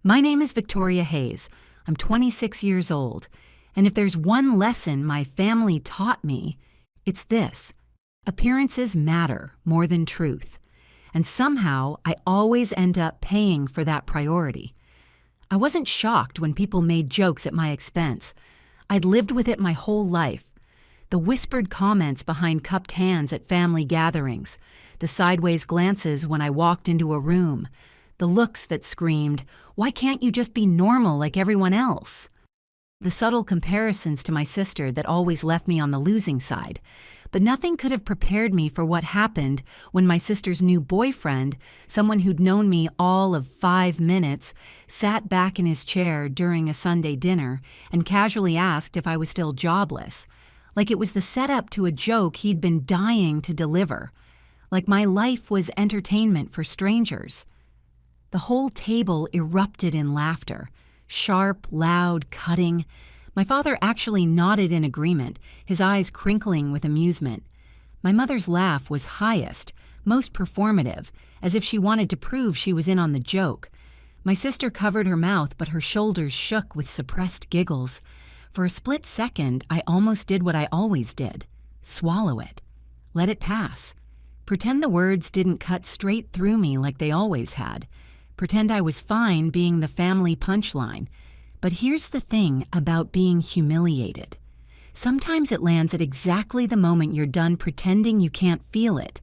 My name is Victoria Hayes. I'm 26 years old, and if there's one lesson my family taught me, it's this: appearances matter more than truth. And somehow, I always end up paying for that priority. I wasn't shocked when people made jokes at my expense. I'd lived with it my whole life. The whispered comments behind cupped hands at family gatherings, the sideways glances when I walked into a room, the looks that screamed, "Why can't you just be normal like everyone else?" The subtle comparisons to my sister that always left me on the losing side. But nothing could have prepared me for what happened when my sister's new boyfriend, someone who'd known me all of 5 minutes, sat back in his chair during a Sunday dinner and casually asked if I was still jobless. Like it was the setup to a joke he'd been dying to deliver. Like my life was entertainment for strangers. The whole table erupted in laughter. Sharp, loud, cutting. My father actually nodded in agreement, his eyes crinkling with amusement. My mother's laugh was highest, most performative, as if she wanted to prove she was in on the joke. My sister covered her mouth, but her shoulders shook with suppressed giggles. For a split second, I almost did what I always did: swallow it. Let it pass. Pretend the words didn't cut straight through me like they always had. Pretend I was fine being the family punchline. But here's the thing about being humiliated. Sometimes it lands at exactly the moment you're done pretending you can't feel it.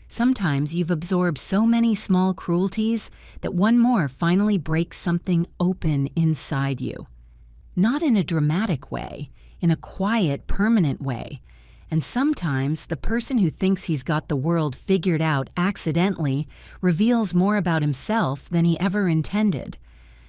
Sometimes you've absorbed so many small cruelties that one more finally breaks something open inside you. Not in a dramatic way, in a quiet, permanent way. And sometimes the person who thinks he's got the world figured out accidentally reveals more about himself than he ever intended.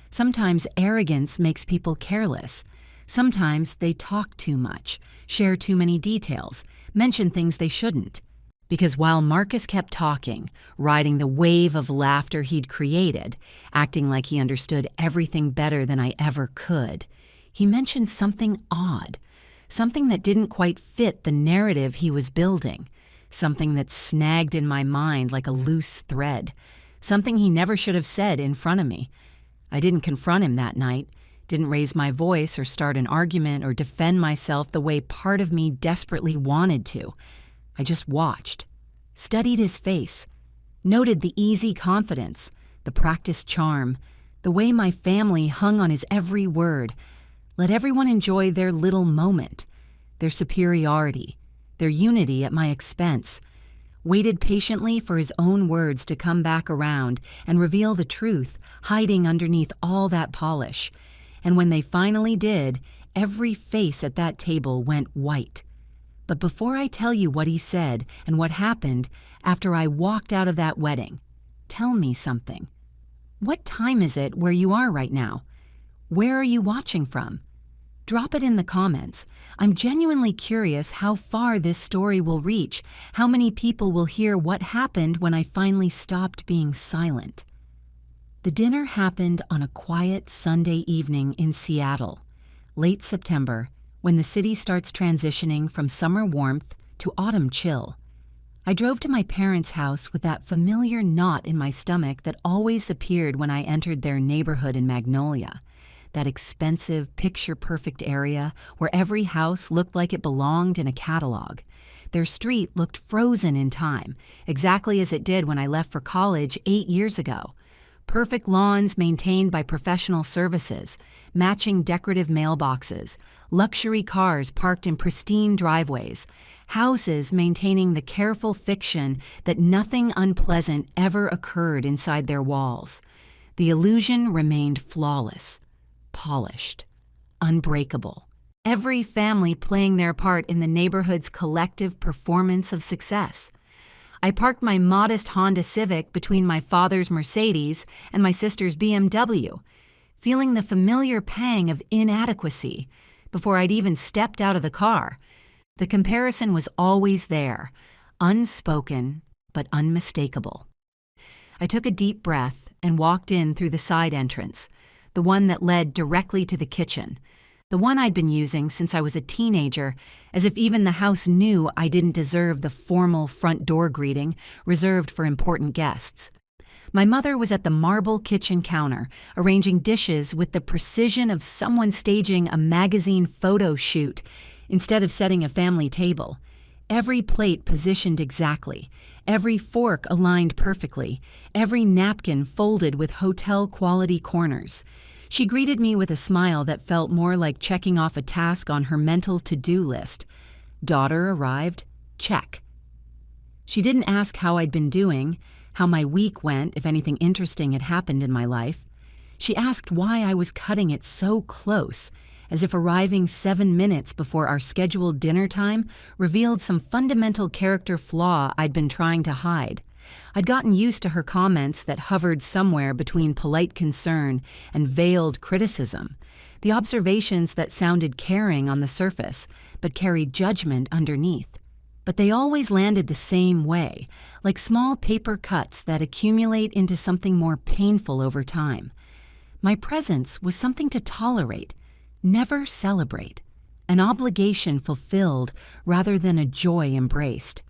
Sometimes arrogance makes people careless. Sometimes they talk too much, share too many details, mention things they shouldn't. Because while Marcus kept talking, riding the wave of laughter he'd created, acting like he understood everything better than I ever could, he mentioned something odd. Something that didn't quite fit the narrative he was building. Something that snagged in my mind like a loose thread. Something he never should have said in front of me. I didn't confront him that night, didn't raise my voice or start an argument or defend myself the way part of me desperately wanted to. I just watched, studied his face, noted the easy confidence, the practiced charm, the way my family hung on his every word. Let everyone enjoy their little moment, their superiority, their unity at my expense. Waited patiently for his own words to come back around and reveal the truth hiding underneath all that polish. And when they finally did, every face at that table went white. But before I tell you what he said and what happened after I walked out of that wedding, tell me something. What time is it where you are right now? Where are you watching from? Drop it in the comments. I'm genuinely curious how far this story will reach, how many people will hear what happened when I finally stopped being silent. The dinner happened on a quiet Sunday evening in Seattle, late September, when the city starts transitioning from summer warmth to autumn chill. I drove to my parents' house with that familiar knot in my stomach that always appeared when I entered their neighborhood in Magnolia. That expensive, picture-perfect area where every house looked like it belonged in a catalog. Their street looked frozen in time, exactly as it did when I left for college 8 years ago. Perfect lawns maintained by professional services, matching decorative mailboxes, luxury cars parked in pristine driveways, houses maintaining the careful fiction that nothing unpleasant ever occurred inside their walls. The illusion remained flawless. Polished, unbreakable. Every family playing their part in the neighborhood's collective performance of success. I parked my modest Honda Civic between my father's Mercedes and my sister's BMW, feeling the familiar pang of inadequacy before I'd even stepped out of the car. The comparison was always there, unspoken but unmistakable. I took a deep breath and walked in through the side entrance, the one that led directly to the kitchen, the one I'd been using since I was a teenager, as if even the house knew I didn't deserve the formal front door greeting reserved for important guests. My mother was at the marble kitchen counter, arranging dishes with the precision of someone staging a magazine photo shoot instead of setting a family table. Every plate positioned exactly, every fork aligned perfectly, every napkin folded with hotel-quality corners. She greeted me with a smile that felt more like checking off a task on her mental to-do list. Daughter arrived? Check. She didn't ask how I'd been doing, how my week went, if anything interesting had happened in my life. She asked why I was cutting it so close, as if arriving 7 minutes before our scheduled dinner time revealed some fundamental character flaw I'd been trying to hide. I'd gotten used to her comments that hovered somewhere between polite concern and veiled criticism, the observations that sounded caring on the surface, but carried judgment underneath. But they always landed the same way, like small paper cuts that accumulate into something more painful over time. My presence was something to tolerate, never celebrate, an obligation fulfilled rather than a joy embraced.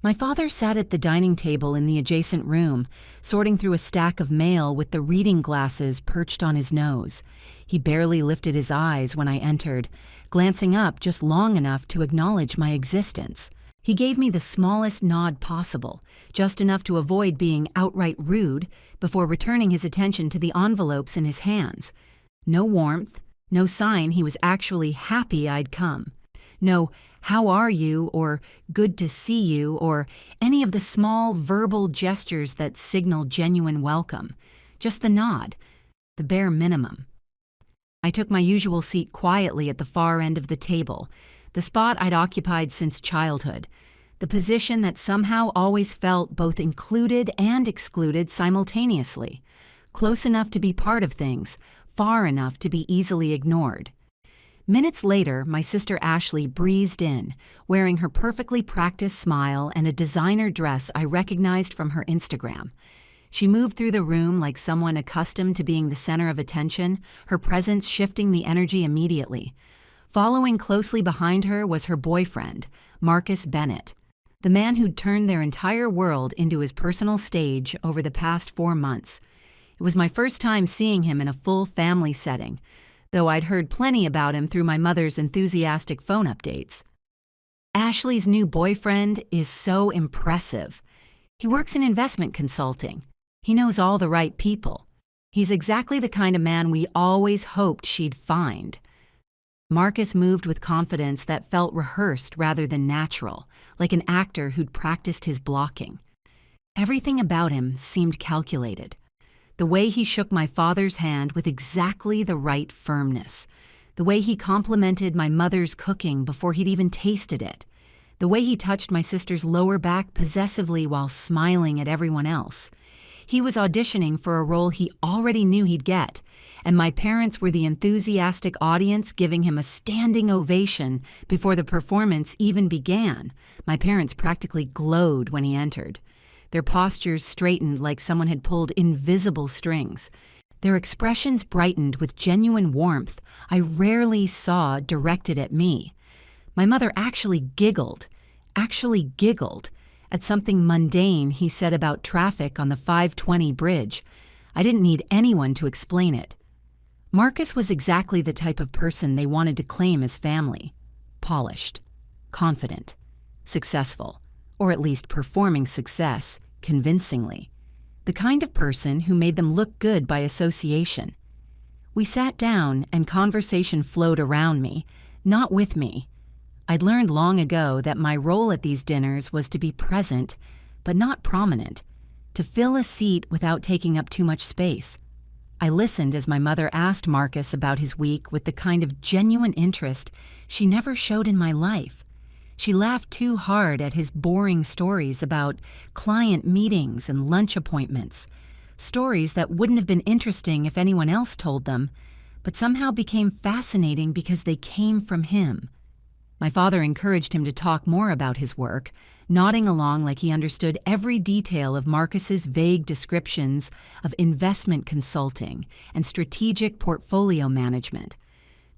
My father sat at the dining table in the adjacent room, sorting through a stack of mail with the reading glasses perched on his nose. He barely lifted his eyes when I entered, glancing up just long enough to acknowledge my existence. He gave me the smallest nod possible, just enough to avoid being outright rude, before returning his attention to the envelopes in his hands. No warmth, no sign he was actually happy I'd come. No, "How are you?" or "Good to see you," or any of the small verbal gestures that signal genuine welcome. Just the nod, the bare minimum. I took my usual seat quietly at the far end of the table, the spot I'd occupied since childhood, the position that somehow always felt both included and excluded simultaneously, close enough to be part of things, far enough to be easily ignored. Minutes later, my sister Ashley breezed in, wearing her perfectly practiced smile and a designer dress I recognized from her Instagram. She moved through the room like someone accustomed to being the center of attention, her presence shifting the energy immediately. Following closely behind her was her boyfriend, Marcus Bennett, the man who'd turned their entire world into his personal stage over the past 4 months. It was my first time seeing him in a full family setting, though I'd heard plenty about him through my mother's enthusiastic phone updates. Ashley's new boyfriend is so impressive. He works in investment consulting. He knows all the right people. He's exactly the kind of man we always hoped she'd find. Marcus moved with confidence that felt rehearsed rather than natural, like an actor who'd practiced his blocking. Everything about him seemed calculated. The way he shook my father's hand with exactly the right firmness. The way he complimented my mother's cooking before he'd even tasted it. The way he touched my sister's lower back possessively while smiling at everyone else. He was auditioning for a role he already knew he'd get, and my parents were the enthusiastic audience giving him a standing ovation before the performance even began. My parents practically glowed when he entered. Their postures straightened like someone had pulled invisible strings. Their expressions brightened with genuine warmth I rarely saw directed at me. My mother actually giggled at something mundane he said about traffic on the 520 bridge. I didn't need anyone to explain it. Marcus was exactly the type of person they wanted to claim as family. Polished, confident, successful, or at least performing success convincingly. The kind of person who made them look good by association. We sat down and conversation flowed around me, not with me. I'd learned long ago that my role at these dinners was to be present, but not prominent, to fill a seat without taking up too much space. I listened as my mother asked Marcus about his week with the kind of genuine interest she never showed in my life. She laughed too hard at his boring stories about client meetings and lunch appointments, stories that wouldn't have been interesting if anyone else told them, but somehow became fascinating because they came from him. My father encouraged him to talk more about his work, nodding along like he understood every detail of Marcus's vague descriptions of investment consulting and strategic portfolio management,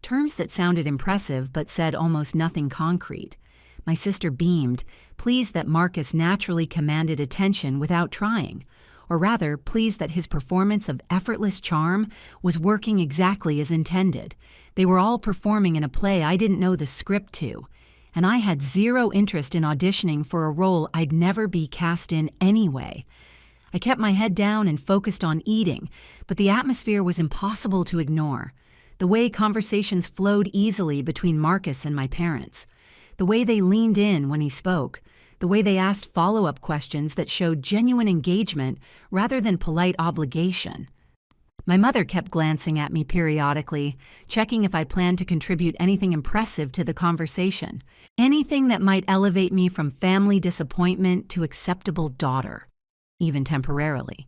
terms that sounded impressive but said almost nothing concrete. My sister beamed, pleased that Marcus naturally commanded attention without trying, or rather, pleased that his performance of effortless charm was working exactly as intended. They were all performing in a play I didn't know the script to, and I had zero interest in auditioning for a role I'd never be cast in anyway. I kept my head down and focused on eating, but the atmosphere was impossible to ignore. The way conversations flowed easily between Marcus and my parents. The way they leaned in when he spoke. The way they asked follow-up questions that showed genuine engagement rather than polite obligation. My mother kept glancing at me periodically, checking if I planned to contribute anything impressive to the conversation. Anything that might elevate me from family disappointment to acceptable daughter, even temporarily.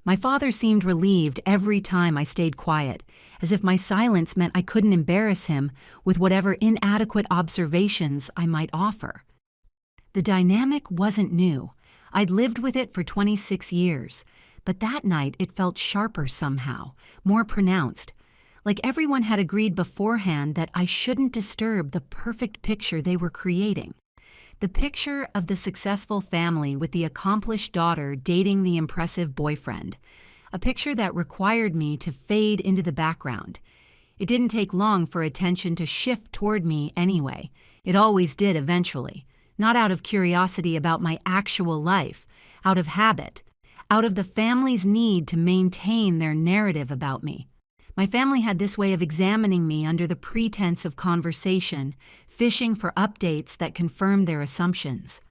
My father seemed relieved every time I stayed quiet, as if my silence meant I couldn't embarrass him with whatever inadequate observations I might offer. The dynamic wasn't new. I'd lived with it for 26 years, but that night it felt sharper somehow, more pronounced, like everyone had agreed beforehand that I shouldn't disturb the perfect picture they were creating. The picture of the successful family with the accomplished daughter dating the impressive boyfriend. A picture that required me to fade into the background. It didn't take long for attention to shift toward me anyway. It always did eventually. Not out of curiosity about my actual life, out of habit, out of the family's need to maintain their narrative about me. My family had this way of examining me under the pretense of conversation, fishing for updates that confirmed their assumptions.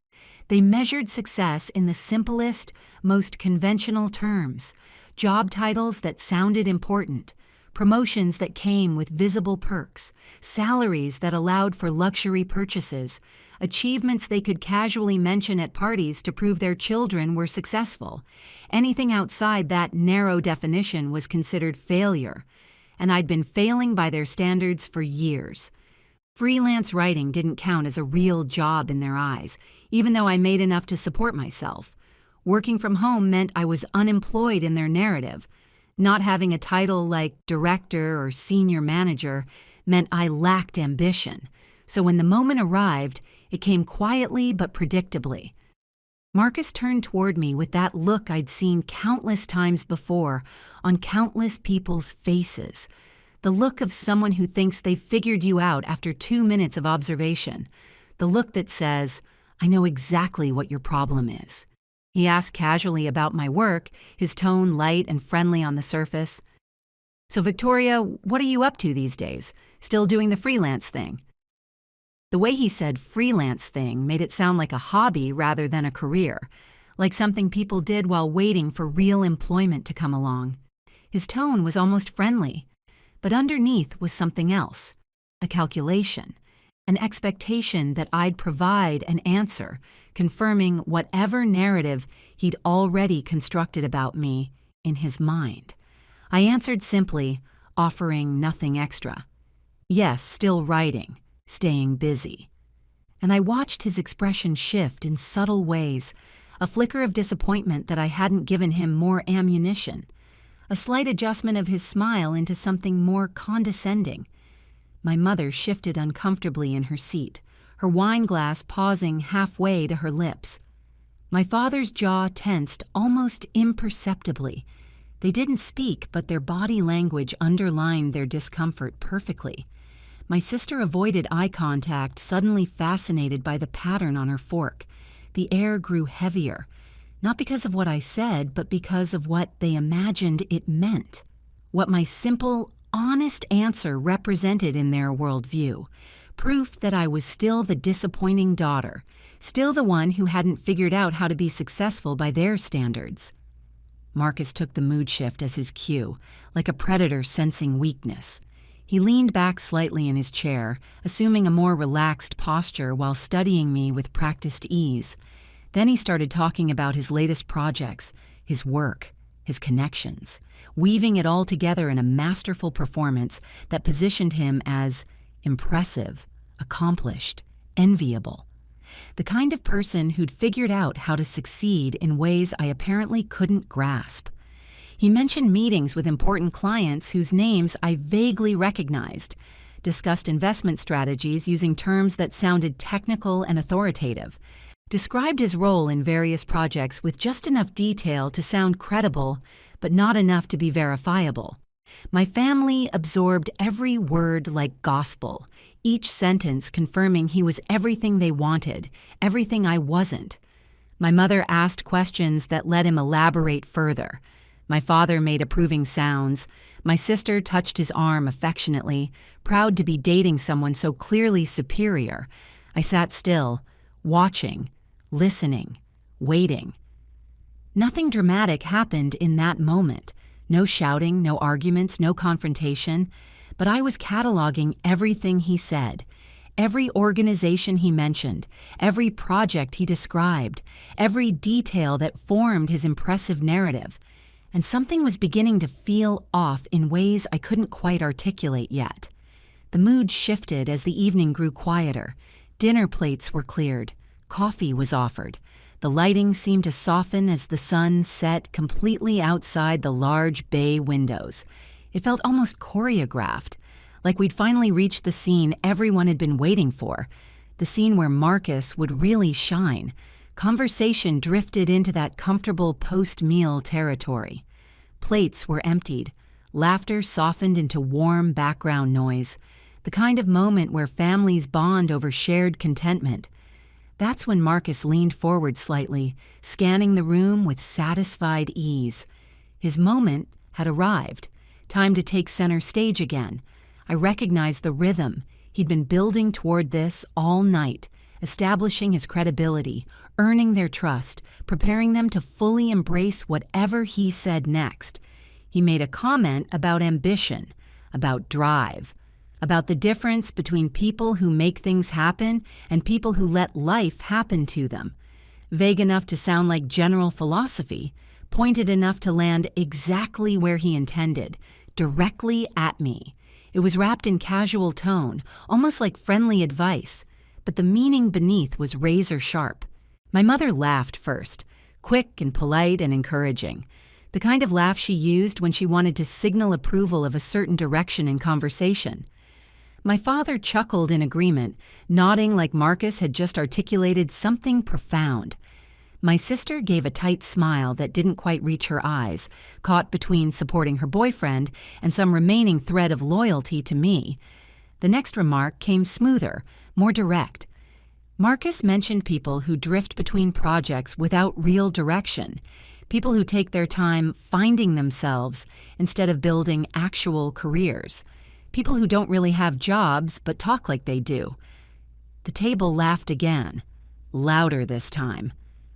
They measured success in the simplest, most conventional terms, job titles that sounded important, promotions that came with visible perks, salaries that allowed for luxury purchases, achievements they could casually mention at parties to prove their children were successful. Anything outside that narrow definition was considered failure, and I'd been failing by their standards for years. Freelance writing didn't count as a real job in their eyes, even though I made enough to support myself. Working from home meant I was unemployed in their narrative. Not having a title like director or senior manager meant I lacked ambition. So when the moment arrived, it came quietly but predictably. Marcus turned toward me with that look I'd seen countless times before on countless people's faces. The look of someone who thinks they've figured you out after 2 minutes of observation. The look that says, "I know exactly what your problem is." He asked casually about my work, his tone light and friendly on the surface. "So Victoria, what are you up to these days? Still doing the freelance thing?" The way he said freelance thing made it sound like a hobby rather than a career, like something people did while waiting for real employment to come along. His tone was almost friendly, but underneath was something else, a calculation, an expectation that I'd provide an answer, confirming whatever narrative he'd already constructed about me in his mind. I answered simply, offering nothing extra. Yes, still writing. Staying busy. And I watched his expression shift in subtle ways, a flicker of disappointment that I hadn't given him more ammunition, a slight adjustment of his smile into something more condescending. My mother shifted uncomfortably in her seat, her wine glass pausing halfway to her lips. My father's jaw tensed almost imperceptibly. They didn't speak, but their body language underlined their discomfort perfectly. My sister avoided eye contact, suddenly fascinated by the pattern on her fork. The air grew heavier, not because of what I said, but because of what they imagined it meant. What my simple, honest answer represented in their worldview. Proof that I was still the disappointing daughter, still the one who hadn't figured out how to be successful by their standards. Marcus took the mood shift as his cue, like a predator sensing weakness. He leaned back slightly in his chair, assuming a more relaxed posture while studying me with practiced ease. Then he started talking about his latest projects, his work, his connections, weaving it all together in a masterful performance that positioned him as impressive, accomplished, enviable. The kind of person who'd figured out how to succeed in ways I apparently couldn't grasp. He mentioned meetings with important clients whose names I vaguely recognized, discussed investment strategies using terms that sounded technical and authoritative, described his role in various projects with just enough detail to sound credible, but not enough to be verifiable. My family absorbed every word like gospel, each sentence confirming he was everything they wanted, everything I wasn't. My mother asked questions that let him elaborate further. My father made approving sounds. My sister touched his arm affectionately, proud to be dating someone so clearly superior. I sat still, watching, listening, waiting. Nothing dramatic happened in that moment. No shouting, no arguments, no confrontation. But I was cataloging everything he said, every organization he mentioned, every project he described, every detail that formed his impressive narrative. And something was beginning to feel off in ways I couldn't quite articulate yet. The mood shifted as the evening grew quieter. Dinner plates were cleared. Coffee was offered. The lighting seemed to soften as the sun set completely outside the large bay windows. It felt almost choreographed, like we'd finally reached the scene everyone had been waiting for, the scene where Marcus would really shine. Conversation drifted into that comfortable post-meal territory. Plates were emptied. Laughter softened into warm background noise, the kind of moment where families bond over shared contentment. That's when Marcus leaned forward slightly, scanning the room with satisfied ease. His moment had arrived. Time to take center stage again. I recognized the rhythm. He'd been building toward this all night, establishing his credibility, earning their trust, preparing them to fully embrace whatever he said next. He made a comment about ambition, about drive, about the difference between people who make things happen and people who let life happen to them. Vague enough to sound like general philosophy, pointed enough to land exactly where he intended, directly at me. It was wrapped in casual tone, almost like friendly advice, but the meaning beneath was razor sharp. My mother laughed first, quick and polite and encouraging, the kind of laugh she used when she wanted to signal approval of a certain direction in conversation. My father chuckled in agreement, nodding like Marcus had just articulated something profound. My sister gave a tight smile that didn't quite reach her eyes, caught between supporting her boyfriend and some remaining thread of loyalty to me. The next remark came smoother, more direct. Marcus mentioned people who drift between projects without real direction, people who take their time finding themselves instead of building actual careers, people who don't really have jobs but talk like they do. The table laughed again, louder this time,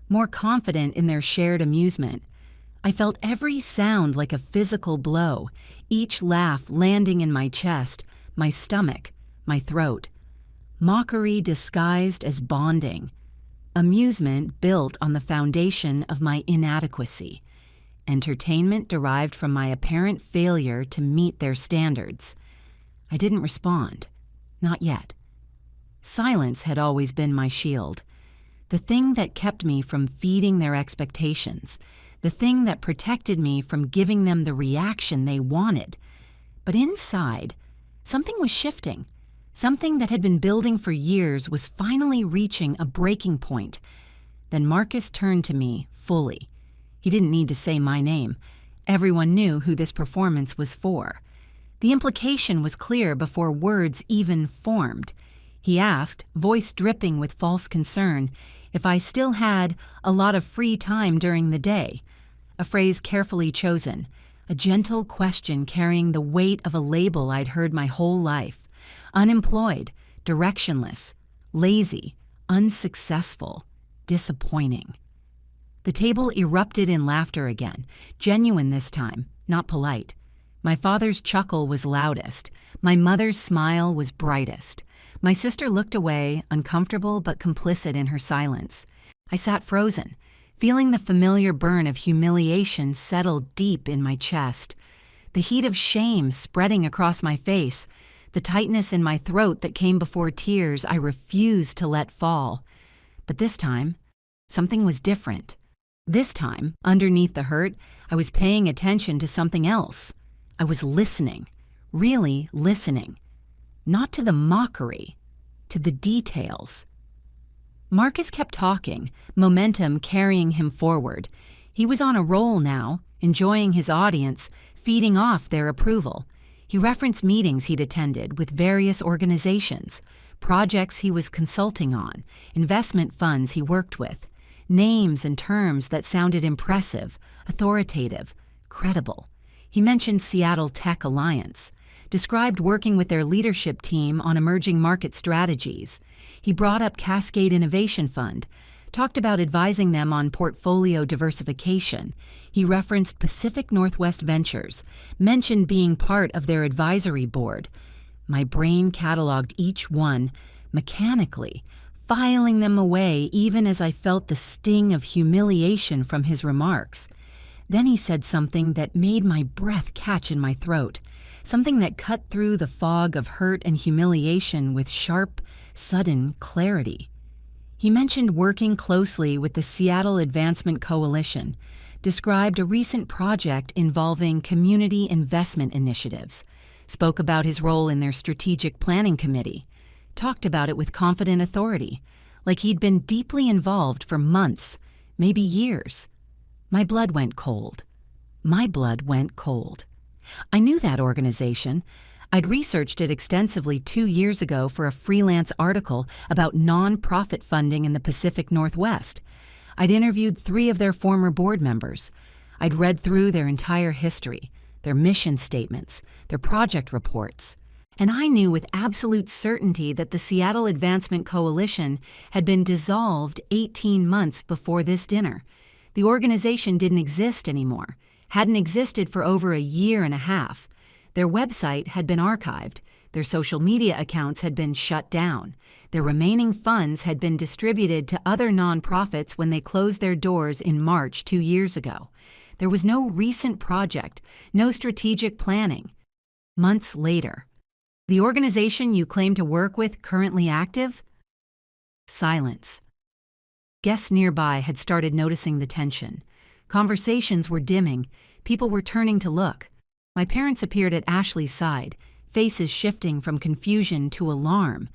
more confident in their shared amusement. I felt every sound like a physical blow, each laugh landing in my chest, my stomach, my throat. Mockery disguised as bonding. Amusement built on the foundation of my inadequacy. Entertainment derived from my apparent failure to meet their standards. I didn't respond. Not yet. Silence had always been my shield. The thing that kept me from feeding their expectations. The thing that protected me from giving them the reaction they wanted. But inside, something was shifting. Something that had been building for years was finally reaching a breaking point. Then Marcus turned to me fully. He didn't need to say my name. Everyone knew who this performance was for. The implication was clear before words even formed. He asked, voice dripping with false concern, if I still had a lot of free time during the day. A phrase carefully chosen, a gentle question carrying the weight of a label I'd heard my whole life. Unemployed, directionless, lazy, unsuccessful, disappointing. The table erupted in laughter again, genuine this time, not polite. My father's chuckle was loudest. My mother's smile was brightest. My sister looked away, uncomfortable but complicit in her silence. I sat frozen, feeling the familiar burn of humiliation settle deep in my chest, the heat of shame spreading across my face, the tightness in my throat that came before tears I refused to let fall. But this time, something was different. This time, underneath the hurt, I was paying attention to something else. I was listening, really listening. Not to the mockery, to the details. Marcus kept talking, momentum carrying him forward. He was on a roll now, enjoying his audience, feeding off their approval. He referenced meetings he'd attended with various organizations, projects he was consulting on, investment funds he worked with, names and terms that sounded impressive, authoritative, credible. He mentioned Seattle Tech Alliance, described working with their leadership team on emerging market strategies. He brought up Cascade Innovation Fund, talked about advising them on portfolio diversification. He referenced Pacific Northwest Ventures, mentioned being part of their advisory board. My brain cataloged each one, mechanically, filing them away even as I felt the sting of humiliation from his remarks. Then he said something that made my breath catch in my throat, something that cut through the fog of hurt and humiliation with sharp, sudden clarity. He mentioned working closely with the Seattle Advancement Coalition, described a recent project involving community investment initiatives, spoke about his role in their strategic planning committee, talked about it with confident authority, like he'd been deeply involved for months, maybe years. My blood went cold. My blood went cold. I knew that organization. I'd researched it extensively 2 years ago for a freelance article about nonprofit funding in the Pacific Northwest. I'd interviewed 3 of their former board members. I'd read through their entire history, their mission statements, their project reports. And I knew with absolute certainty that the Seattle Advancement Coalition had been dissolved 18 months before this dinner. The organization didn't exist anymore, hadn't existed for over a year and a half. Their website had been archived, their social media accounts had been shut down, their remaining funds had been distributed to other nonprofits when they closed their doors in March 2 years ago. There was no recent project, no strategic planning. Months later, the organization you claim to work with currently active? Silence. Guests nearby had started noticing the tension. Conversations were dimming. People were turning to look. My parents appeared at Ashley's side, faces shifting from confusion to alarm.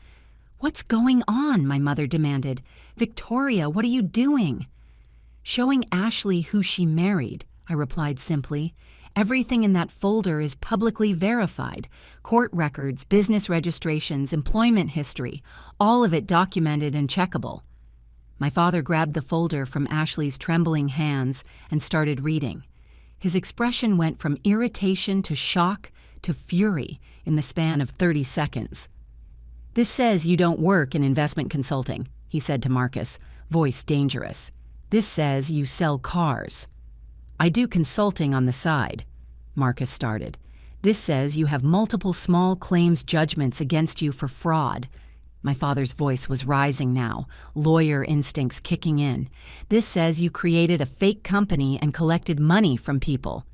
"What's going on?" my mother demanded. "Victoria, what are you doing?" "Showing Ashley who she married," I replied simply. "Everything in that folder is publicly verified. Court records, business registrations, employment history, all of it documented and checkable." My father grabbed the folder from Ashley's trembling hands and started reading. His expression went from irritation to shock to fury in the span of 30 seconds. "This says you don't work in investment consulting," he said to Marcus, voice dangerous. "This says you sell cars." "I do consulting on the side," Marcus started. "This says you have multiple small claims judgments against you for fraud." My father's voice was rising now, lawyer instincts kicking in. "This says you created a fake company and collected money from people."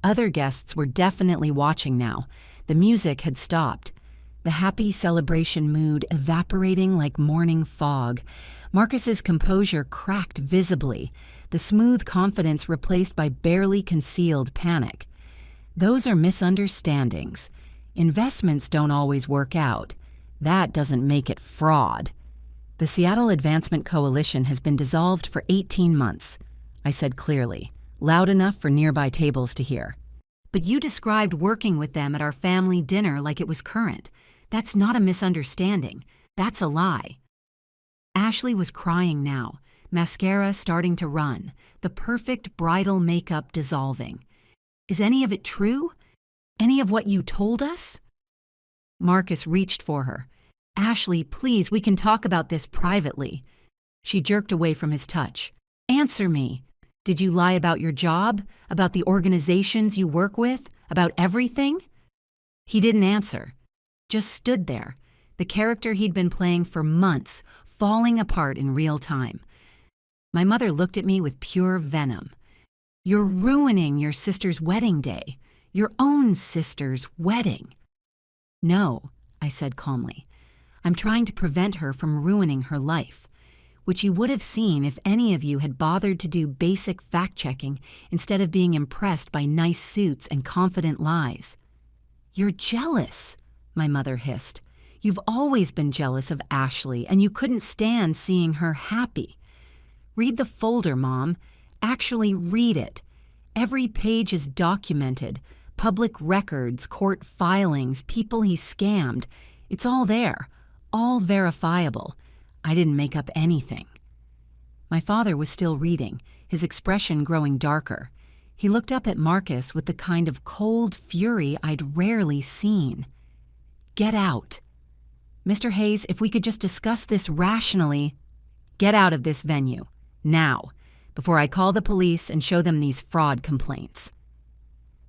Other guests were definitely watching now. The music had stopped, the happy celebration mood evaporating like morning fog. Marcus's composure cracked visibly, the smooth confidence replaced by barely concealed panic. "Those are misunderstandings. Investments don't always work out. That doesn't make it fraud." "The Seattle Advancement Coalition has been dissolved for 18 months, I said clearly, loud enough for nearby tables to hear. "But you described working with them at our family dinner like it was current. That's not a misunderstanding. That's a lie." Ashley was crying now, mascara starting to run, the perfect bridal makeup dissolving. "Is any of it true? Any of what you told us?" Marcus reached for her. "Ashley, please, we can talk about this privately." She jerked away from his touch. "Answer me. Did you lie about your job? About the organizations you work with? About everything?" He didn't answer. Just stood there, the character he'd been playing for months, falling apart in real time. My mother looked at me with pure venom. "You're ruining your sister's wedding day. Your own sister's wedding." "No," I said calmly. "I'm trying to prevent her from ruining her life," which you would have seen if any of you had bothered to do basic fact-checking instead of being impressed by nice suits and confident lies. "You're jealous," my mother hissed. You've always been jealous of Ashley, and you couldn't stand seeing her happy. Read the folder, Mom. Actually read it. Every page is documented. Public records, court filings, people he scammed. It's all there, all verifiable. I didn't make up anything. My father was still reading, his expression growing darker. He looked up at Marcus with the kind of cold fury I'd rarely seen. Get out. Mr. Hayes, if we could just discuss this rationally. Get out of this venue, now, before I call the police and show them these fraud complaints.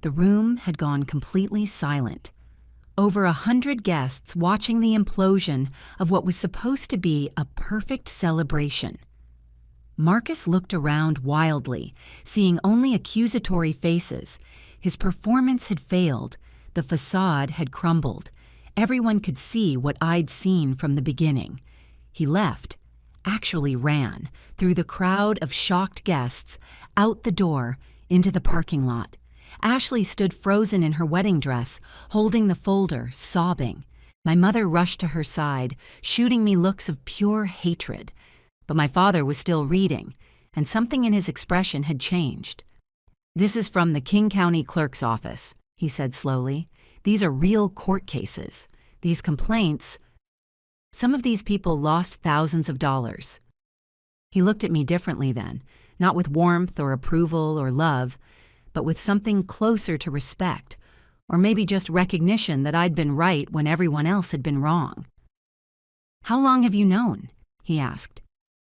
The room had gone completely silent. Over 100 guests watching the implosion of what was supposed to be a perfect celebration. Marcus looked around wildly, seeing only accusatory faces. His performance had failed. The facade had crumbled. Everyone could see what I'd seen from the beginning. He left, actually ran, through the crowd of shocked guests, out the door, into the parking lot. Ashley stood frozen in her wedding dress, holding the folder, sobbing. My mother rushed to her side, shooting me looks of pure hatred. But my father was still reading, and something in his expression had changed. "This is from the King County Clerk's office," he said slowly. "These are real court cases. These complaints, some of these people lost thousands of dollars." He looked at me differently then, not with warmth or approval or love, but with something closer to respect, or maybe just recognition that I'd been right when everyone else had been wrong. "How long have you known?" he asked.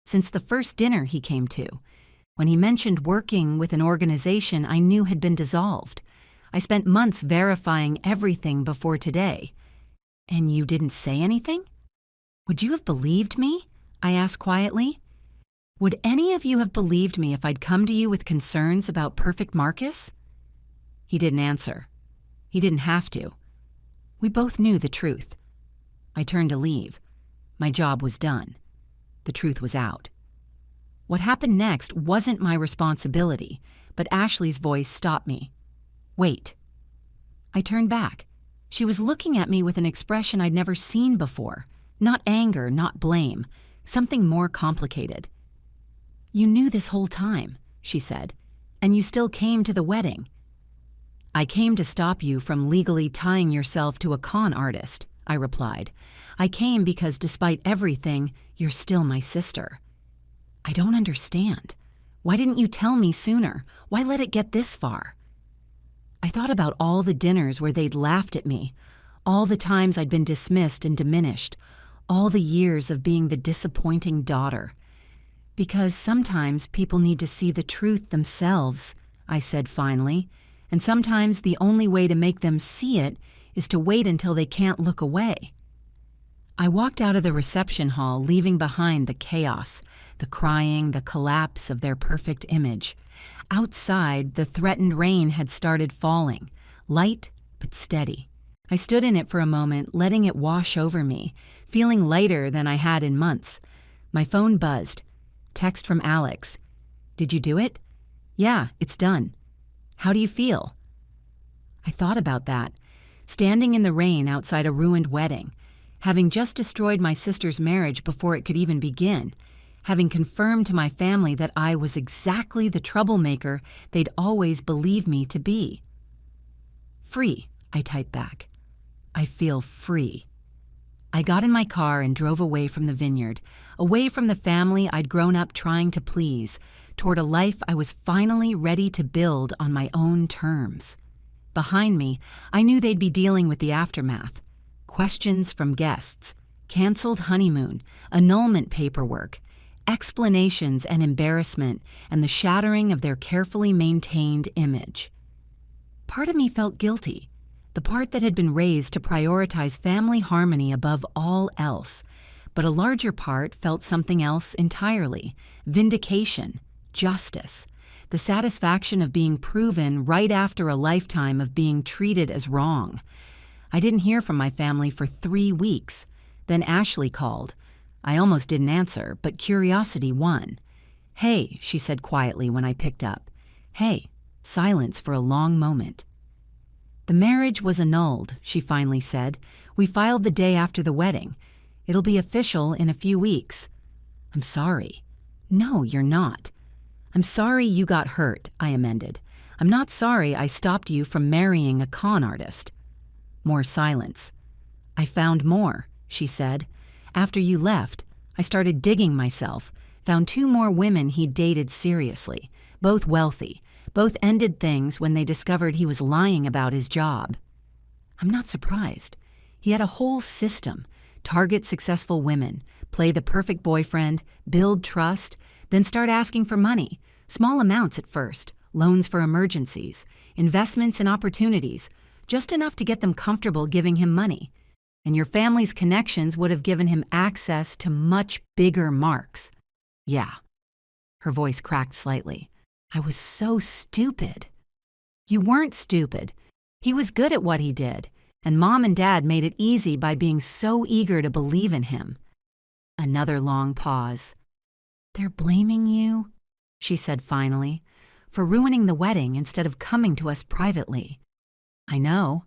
"Since the first dinner he came to, when he mentioned working with an organization I knew had been dissolved. I spent months verifying everything before today." "And you didn't say anything?" "Would you have believed me?" I asked quietly. "Would any of you have believed me if I'd come to you with concerns about Perfect Marcus?" He didn't answer. He didn't have to. We both knew the truth. I turned to leave. My job was done. The truth was out. What happened next wasn't my responsibility, but Ashley's voice stopped me. "Wait." I turned back. She was looking at me with an expression I'd never seen before. Not anger, not blame. Something more complicated. "You knew this whole time," she said, "and you still came to the wedding." "I came to stop you from legally tying yourself to a con artist," I replied. "I came because despite everything, you're still my sister." "I don't understand. Why didn't you tell me sooner? Why let it get this far?" I thought about all the dinners where they'd laughed at me, all the times I'd been dismissed and diminished, all the years of being the disappointing daughter. "Because sometimes people need to see the truth themselves," I said finally, "and sometimes the only way to make them see it is to wait until they can't look away." I walked out of the reception hall, leaving behind the chaos, the crying, the collapse of their perfect image. Outside, the threatened rain had started falling, light but steady. I stood in it for a moment, letting it wash over me, feeling lighter than I had in months. My phone buzzed. Text from Alex. "Did you do it?" "Yeah, it's done." "How do you feel?" I thought about that, standing in the rain outside a ruined wedding, having just destroyed my sister's marriage before it could even begin, having confirmed to my family that I was exactly the troublemaker they'd always believed me to be. "Free," I typed back. "I feel free." I got in my car and drove away from the vineyard, away from the family I'd grown up trying to please, toward a life I was finally ready to build on my own terms. Behind me, I knew they'd be dealing with the aftermath. Questions from guests, canceled honeymoon, annulment paperwork, explanations and embarrassment, and the shattering of their carefully maintained image. Part of me felt guilty, the part that had been raised to prioritize family harmony above all else, but a larger part felt something else entirely: vindication, justice, the satisfaction of being proven right after a lifetime of being treated as wrong. I didn't hear from my family for 3 weeks. Then Ashley called. I almost didn't answer, but curiosity won. "Hey," she said quietly when I picked up. "Hey." Silence for a long moment. "The marriage was annulled," she finally said. "We filed the day after the wedding. It'll be official in a few weeks." "I'm sorry." "No, you're not." "I'm sorry you got hurt," I amended. "I'm not sorry I stopped you from marrying a con artist." More silence. "I found more," she said. "After you left, I started digging myself, found 2 more women he'd dated seriously, both wealthy. Both ended things when they discovered he was lying about his job." I'm not surprised. He had a whole system: target successful women, play the perfect boyfriend, build trust, then start asking for money, small amounts at first, loans for emergencies, investments and opportunities, just enough to get them comfortable giving him money. And your family's connections would have given him access to much bigger marks. Yeah. Her voice cracked slightly. I was so stupid. You weren't stupid. He was good at what he did, and Mom and Dad made it easy by being so eager to believe in him. Another long pause. "They're blaming you," she said finally, "for ruining the wedding instead of coming to us privately." "I know.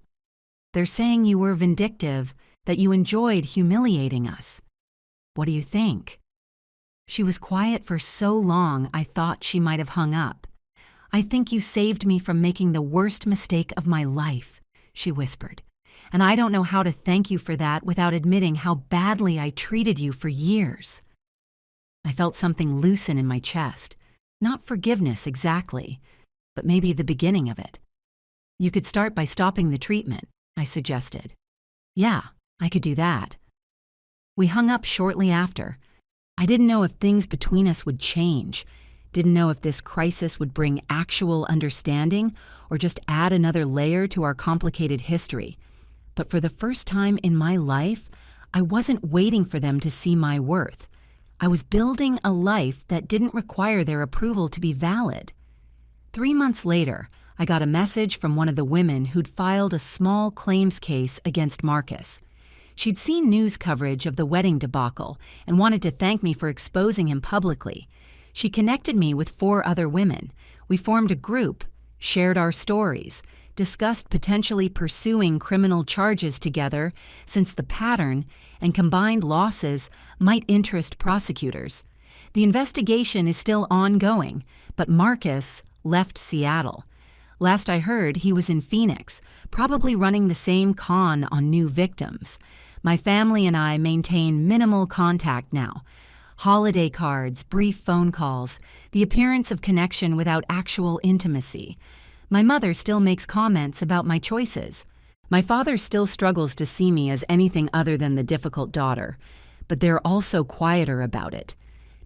They're saying you were vindictive, that you enjoyed humiliating us. What do you think?" She was quiet for so long I thought she might have hung up. "I think you saved me from making the worst mistake of my life," she whispered. "And I don't know how to thank you for that without admitting how badly I treated you for years." I felt something loosen in my chest. Not forgiveness exactly, but maybe the beginning of it. "You could start by stopping the treatment," I suggested. "Yeah, I could do that." We hung up shortly after. I didn't know if things between us would change, didn't know if this crisis would bring actual understanding or just add another layer to our complicated history. But for the first time in my life, I wasn't waiting for them to see my worth. I was building a life that didn't require their approval to be valid. 3 months later, I got a message from one of the women who'd filed a small claims case against Marcus. She'd seen news coverage of the wedding debacle and wanted to thank me for exposing him publicly. She connected me with 4 other women. We formed a group, shared our stories, discussed potentially pursuing criminal charges together since the pattern and combined losses might interest prosecutors. The investigation is still ongoing, but Marcus left Seattle. Last I heard, he was in Phoenix, probably running the same con on new victims. My family and I maintain minimal contact now. Holiday cards, brief phone calls, the appearance of connection without actual intimacy. My mother still makes comments about my choices. My father still struggles to see me as anything other than the difficult daughter, but they're also quieter about it.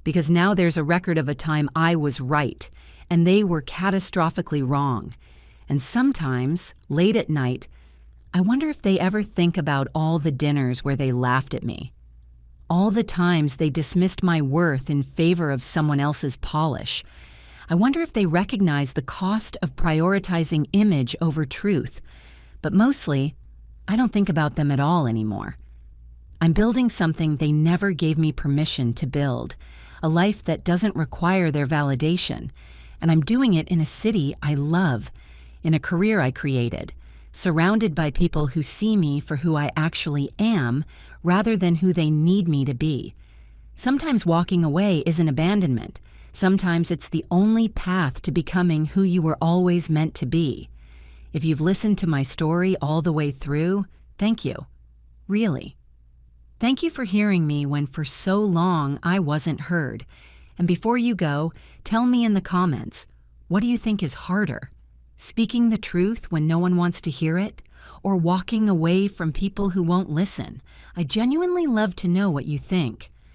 Because now there's a record of a time I was right, and they were catastrophically wrong. And sometimes, late at night, I wonder if they ever think about all the dinners where they laughed at me. All the times they dismissed my worth in favor of someone else's polish. I wonder if they recognize the cost of prioritizing image over truth. But mostly, I don't think about them at all anymore. I'm building something they never gave me permission to build, a life that doesn't require their validation. And I'm doing it in a city I love, in a career I created, surrounded by people who see me for who I actually am rather than who they need me to be. Sometimes walking away isn't abandonment. Sometimes it's the only path to becoming who you were always meant to be. If you've listened to my story all the way through, thank you. Really. Thank you for hearing me when for so long I wasn't heard. And before you go, tell me in the comments, what do you think is harder? Speaking the truth when no one wants to hear it, or walking away from people who won't listen? I genuinely love to know what you think.